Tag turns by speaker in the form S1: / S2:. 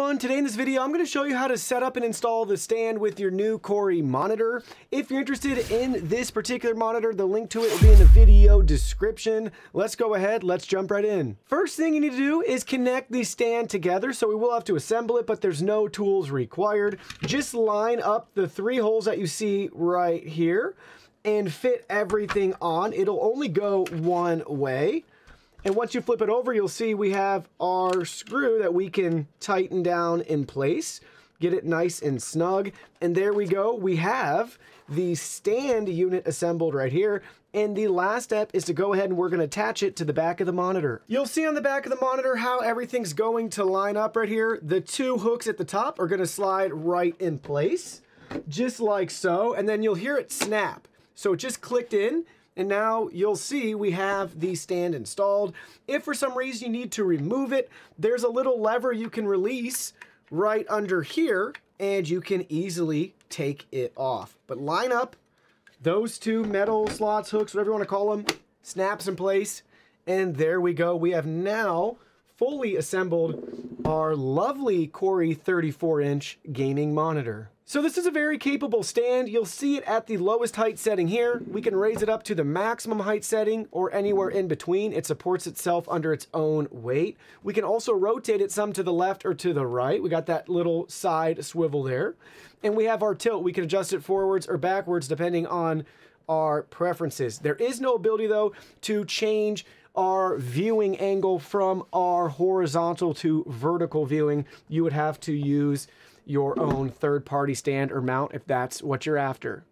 S1: everyone, today in this video I'm going to show you how to set up and install the stand with your new KOORUI monitor. If you're interested in this particular monitor, the link to it will be in the video description. Let's go ahead, let's jump right in. First thing you need to do is connect the stand together, so we will have to assemble it, but there's no tools required. Just line up the 3 holes that you see right here and fit everything on. It'll only go one way. And once you flip it over, you'll see we have our screw that we can tighten down in place, get it nice and snug. And there we go. We have the stand unit assembled right here. And the last step is to go ahead and we're going to attach it to the back of the monitor. You'll see on the back of the monitor how everything's going to line up right here. The 2 hooks at the top are going to slide right in place, just like so. And then you'll hear it snap. So it just clicked in. And now you'll see we have the stand installed. If for some reason you need to remove it, there's a little lever you can release right under here and you can easily take it off. But line up those 2 metal slots, hooks, whatever you want to call them, snaps in place, and there we go. We have now fully assembled our lovely KOORUI 34-inch gaming monitor. So this is a very capable stand. You'll see it at the lowest height setting here. We can raise it up to the maximum height setting or anywhere in between. It supports itself under its own weight. We can also rotate it some to the left or to the right. We got that little side swivel there. And we have our tilt. We can adjust it forwards or backwards depending on our preferences. There is no ability though to change our viewing angle from our horizontal to vertical viewing. You would have to use your own third-party stand or mount if that's what you're after.